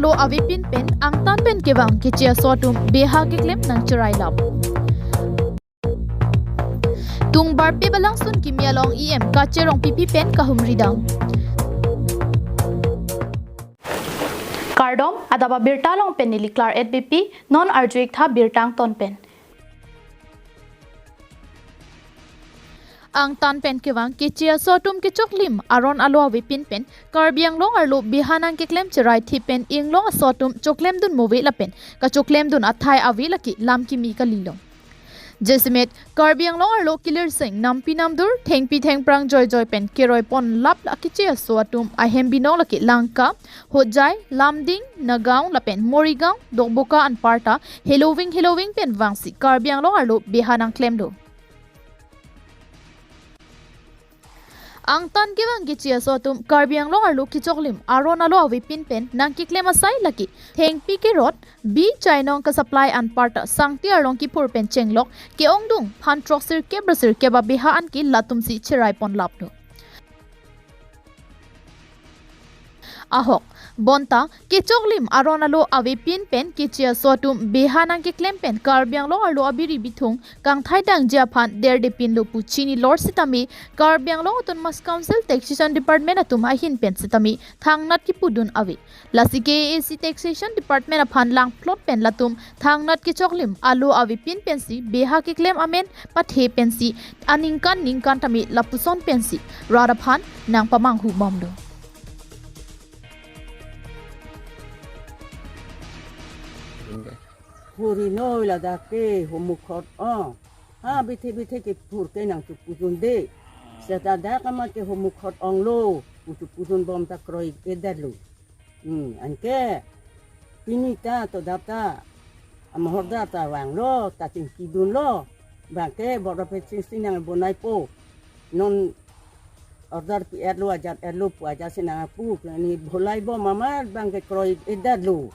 alo avipin pen angtan pen kewang kichia sotum beha kiklem nang churai lap tung barpe balang sun kimialong em kacherong pipi pen kahumridang Kardom adaba birtalong pen niliklar EDBP non arjuik tha birtang ton pen ang tan pen kewang kichia sotum kichoklim aron alo avipin pen karbiang long arlo bihanang kiklem chirai thi pen inglong sotum choklem dun mowe la pen ka choklem dun athai avi laki lam kimi kalilong Jesimet karbiang long arlo kilir sing nampi namdur thengpi thengprang joy joy pen kiroi pon lap la kichia sotum ahem binong laki langka hojai lamding nagaung la pen morigaung dokboka an parta helowing pen wangsi karbiang long arlo bihanang klem do Ang tan kewang kichia sotum karbiang long arlo kichoklim aron alo avipin pen nang kiklem asai laki thengpi ke rot bi chainong ka supply an parta sangti arong ki pur pen chenglok ke ongdung phan troxir ke brasir ke ba biha an ki latum si chirai pon lapno ahok bonta kichoklim aron alo avipin pen kichia sotum bihanang kiklem pen karbiang long arlo abiri bithung kang thaidang jia phan der de pin lo puchini lord sitami karbiang long autonomous council taxation department atum ahin pen sitami thangnat ki pudun avi lasike ac taxation department aphan lang plot pen latum thangnat kichoklim alo avipin pen si beha kiklem amen pathe pen si ningkan tami lapuson pen si rada phan nang pamang hu bomdo Puri noi la dake homukot ha bithe ke pur ke nang tupuzun de seta da kama ke homukot ong lo tupuzun bom ta kroi edalu anke pinita to dapta amhorda ta wang lo ta ting kidun lo bangke bora pe sinang bonai po non order pi erlo ajat erlo pu aja sinang pu ni bolai bo mama bangke kroi edalu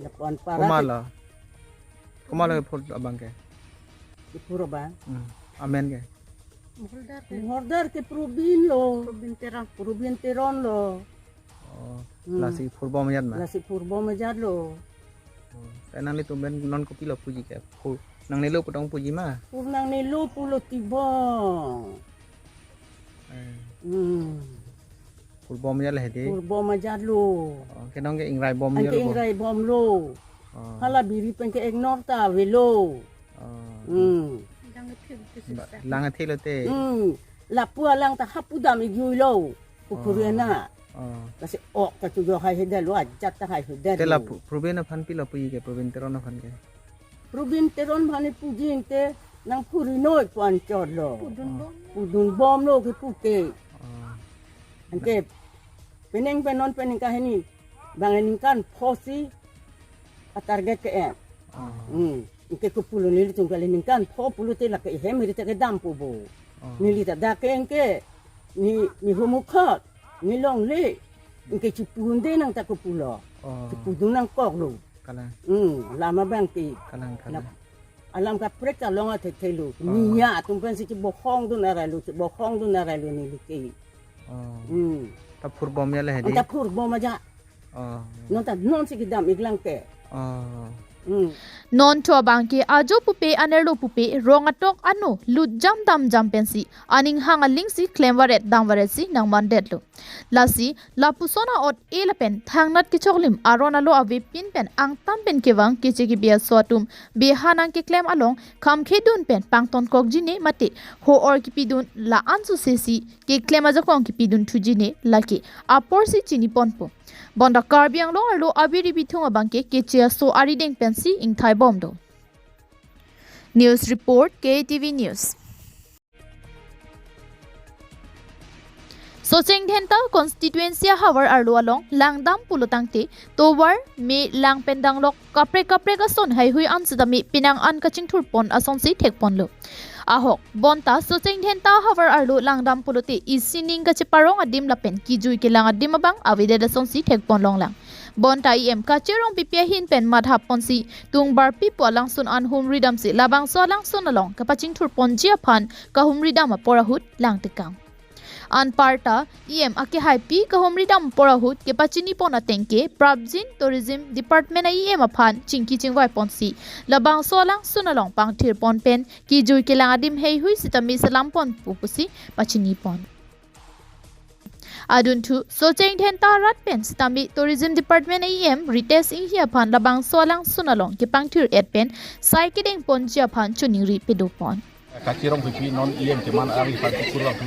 Lapuan para Kumala ke pul abang ke puro ba amen ke Mordar ke probin teron lo lasi purbo majad ma lasi purbo majad lo nang ni tumben non kopi lo puji ke nang ni lo putong puji ma nang ni lo pulo tibong purbo majad lah hedi purbo majad lo kenong ke ingrai bom yo ingrai bom lo hala biri pen ke ignor ta velo lang athi lo te la pua lang ta hapudam igui lo pupurena kasi ok ta tujo hai hedel wa jat ta hai hedel te la province phan pi lo puji ke province teron phan ke province teron bhane pujin te nang puri noi pan chod lo pudun bom lo ke puke anke peneng penon pening ka heni banganing kan phosi a target ke ke kupulo nili tung kalining kan pho pulu te la ke hem ri te ke dam pu bo nili ta da ke enke ni humukhat ni long le ke chupun de nang ta kupulo chupun nang kok lo kala lama bang ti kala alam ka prek ta longa te thelu ni ya tung pen si bo khong du na ra lu bo khong du na ra lu ni ke ta purbo majad lah hedi ta purbo majad non si kidam iglang ke non to bangke ajo pupe anerlo pupe rongatok anu lujam dam pensi aning hanga lingsi klemwaret damwaret si nang mandetlo lasi lapusona ot elepen thangnat ki choklim arona lo avi pin pen ang tam pen kewang kiche ki bia swatum behanang ki klem along khamkhe dun pen pangton kokjine mate ho or ki pidun la ansu sesi ki klem ajo kong ki pidun thujine laki apor si chini ponpo bonda karbiang long arlo abiri bithung abangke kiche so arideng pensi ing thai bomdo news report KATV news Socheng Dhenta constituency hawar arlo along langdam pulutangte towar me langpendang lok kapre ka son hai hui ansudami pinang an kaching thurpon asonsi thekpon lo ahok bonta Socheng Dhenta hawar arlo langdam pulute isining ka chiparong adim lapen kijui ke lang adim abang avide da sonsi thekpon long lang bonta em kacherong pipia hin pen madhap ponsi tungbar pipo lang sun an humridam si labang so lang sun along kapaching thurpon jia phan ka humridam porahut lang tekang An parta EM ake haipi kahomri dam porahut ke pachini pon atengke Prabjin Tourism Department EM aphan chingki chingwai ponsi labang solang sunalong pangthir pon pen ki jui ke langadim hei hui sitami salam pon pupusi pachini pon Adun tu socheng ten tarat pen sitami Tourism Department EM rites ing hi aphan labang solang sunalong ke pangthir et pen sai kedeng pon ji aphan chuningri pedopon Kacirong pipi non IM cuman ari pagi kurang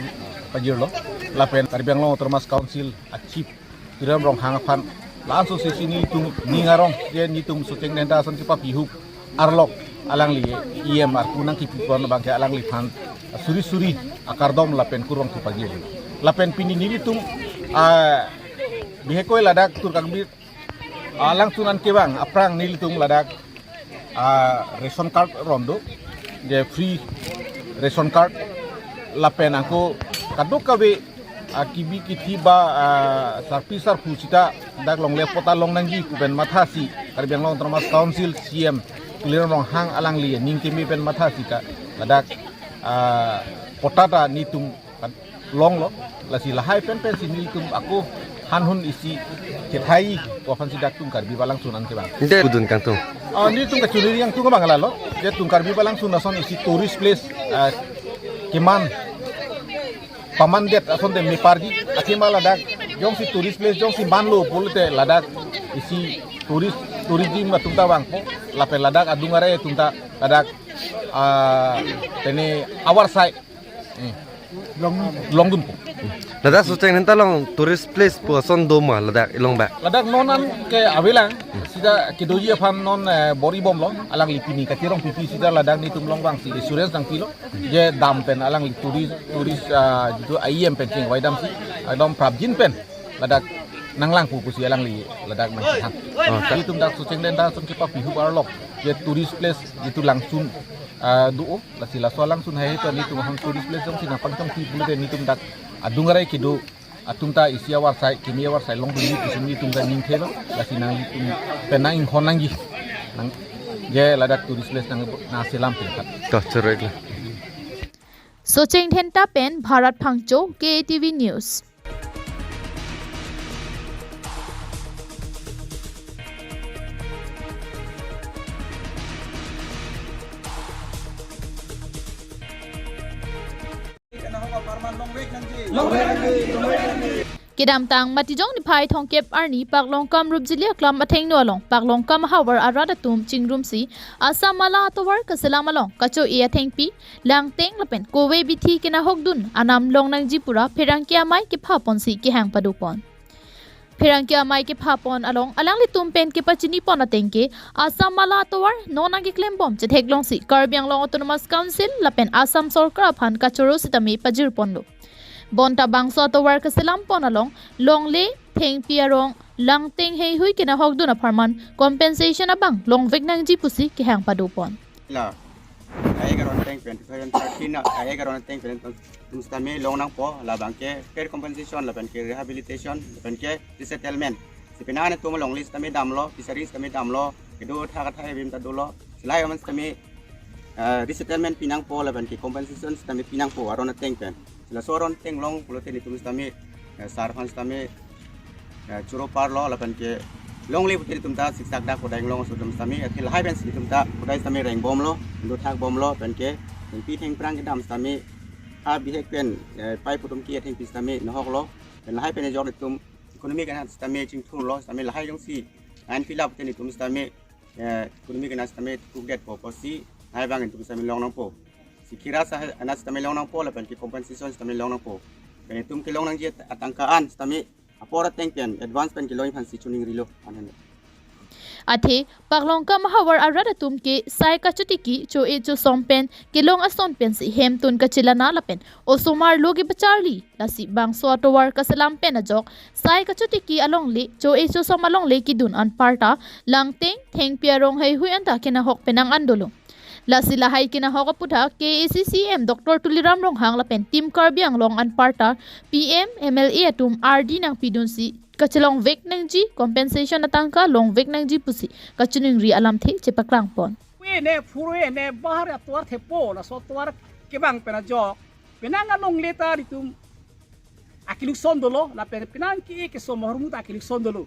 pajir lo lapen karbiang lo termas council achieve tiram rong hangapan langsung sisi ni tung ningarong dia ni tung suceng nenda son kipa pihuk arlok alang li IM arkunang kipi pon bangke alang li pan suri akar dom lapen kurang tu pagi lapen pini ni tung bihekoi ladak tur kagbi alang tunan kebang aprang ni tung ladak ration card rondo dia free ration card lapen aku kadok kabe akibi kitiba sarpisar pusita dak long lepota long nanggi kuben mathasi karbiang long termas council CM kuliran long hang alang li ningkimi pen mathasi ka ladak potata nitum long lo lasi lahai pen sinitum aku hanhun isi kethai ko fansi dak tung karbi balang sunan ke bang Inde budun kang tung. ni tung kacuri yang tung bang lalo je tung karbi balang sunan son isi tourist place kiman paman det ason de mi parji akima ladak jong si tourist place jong si banlo polite ladak isi tourism ma tung ta bang po lape ladak adungare tung ta ladak tene our side long dun po Ladak suceng nenta long tourist place pu son doma ladak ilong ba. ladak nonan ke awilang sida kidoji aphan non bori bom lo alang lipini katirong pipi sida ladak ni tumlong bang si insurance dang pilo je dam pen alang li turis jitu IM pen sing waidam si adom prabjin pen ladak nanglang pu si alang li ladak nang han jadi tum dak suceng den da son kipa pihu arlok je tourist place jitu langsung duo la sila so langsung hai to ni tum han tourist place jong sinapang tong pi bulu ni tum dak adungarai kido atumta isia war sai kimia war sai long duni pisini tungga ning thelo lasinang tum penang ing honangi nang je ladak tourist place nang na selam pe khat Toh cerek lah. socheng ten ta pen Bharat Phangcho KATV News Kidam tang matijong ni pai thong kep arni paklong kam rup jilia klam atheng no long paklong kam hawar arada tum chingrum si asamala towar kasalam along kacho e atheng pi lang teng lapen kowe bithi kina hokdun anam long nang jipura pherangkia mai ki phapon si ki hang padupon pherangkia mai ki phapon along alang li tum pen ki pachini pon ateng ke asamala towar nona ki claim bom che thek long si karbiang long autonomous council lapen asam sarkar phan kachoro sitami pajir ponlo Bonta bangso to work selam ponalong longle theng piarong lang teng hei hui kina hokduna farman compensation abang long vek nang ji pusi ki hang padupon la ai garon teng pen 2013 ai garon teng pen tum stame long nang po la bangke fair compensation la bangke rehabilitation la bangke resettlement sipena ne tum long list tame damlo fisheries tame damlo kedo tha ka thai bim ta dolo silai man tame resettlement pinang po la bangke compensation tame pinang po aron teng pen sila soron teng long pulote ni tum stame sarfan stame churo par lo la bangke long le puti tum ta siksak da ko dang long so tum stame athil hai ben si tum ta ko dai stame reng bom lo do thak bom lo bangke pen pi theng prang ke dam stame a bi hek pen pai putum ki theng pi stame no hok lo pen hai pen jor tum economy kan stame ching thun lo stame la hai jong si an fill up ni tum stame economy kan stame to get po si hai bang tum stame long nang po si kira sa anas stame long nang po la pen ki compensation stame long nang po pen tum ke long nang je atangkaan stame apora teng pen advance pen ki long phan si chuning rilo anan athe paklong kam hawar arada tum ke sai kachuti ki cho e cho sompen ke long ason pen si hem tun ka chilana lapen osumar logi bacharli lasi bangso to war kasalam pen ajok sai kachuti ki along le cho e cho som along le ki dun an parta lang teng piarong hei hui anta kena hok penang andolo lasi lahai kina hoka putha KACCM Dr. Tuliram Rong hang lapen team karbiang long an parta PM MLA atum RD nang pidun si kachelong vek nang ji compensation atangka long vek nang ji pusi kachuning ri alam the chepaklang pon we ne furu ne bahar atwar the po la so twar ke bang pena jok penanga long leta ritum akiluk son dolo la pen pinan ki ke so mahrum ta akiluk son dolo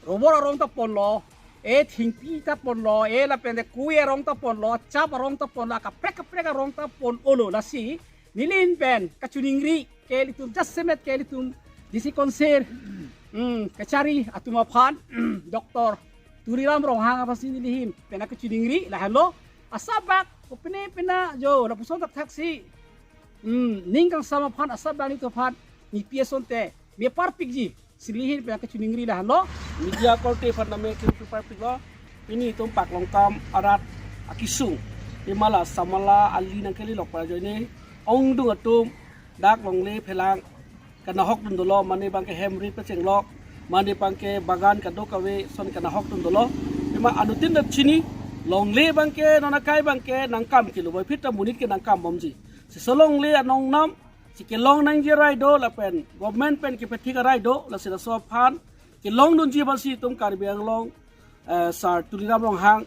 robor rong ta pon lo thingpi ta pon lo la pen de kuye rong ta pon lo chap rong ta pon la ka prek rong ta pon olo la si nilin pen ka chuningri ke litum just semet ke litum disi konser kacari atuma phan doktor turiram rong hang apa sini lihim pena ke chuningri la hello asabak opene pena jo la puson tak taksi ningkang sama phan asabak ni to phan ni pieson te me parpik ji silihin pena ke chuningri la hello media korte phan na me ke parpik lo ini tum pak longkam arat akisung imala samala ali nang keli lok pa jo ni ong dung atum dak longle phelang kana hok dun dolo mane bang ke hemri pe chenglok mane bang ke bagan ka do kawe son kana hok dun dolo ima anutin da chini longle bang ke nona kai bang ke nangkam kilo boy phita munit ke nangkam bomji se solong le anong nam si ke long nang je rai do la pen government pen ke pethi ka rai do la se so phan ke long dun ji basi tum kar biang long sar tuliram rong hang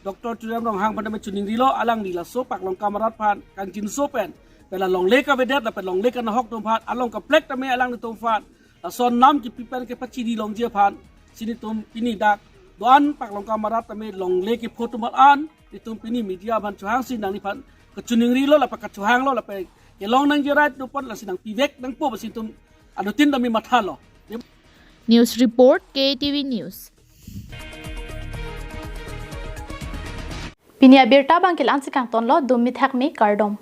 doktor tuliram rong hang pada me chuning rilo alang ni la so pak long kamarat phan kang jin so pen pela long le ka vedet la pen long le ka na hok tum phat along ka plek ta me alang ni tum phat la son nam ki pipen ke pachi di long je phan sini tum pini dak doan pak long kamarat ta me long le ki photo mal an ni tum pini media ban chuhang sin nang ni phan ka chuning ri lo la pa ka chuhang lo la pe ke long nang je right do pon la sinang pivek nang po basin tum adutin da mi matha lo News Report KATV News. Pinia birta bangkil ansikang tonlo dumit hakmi kardom.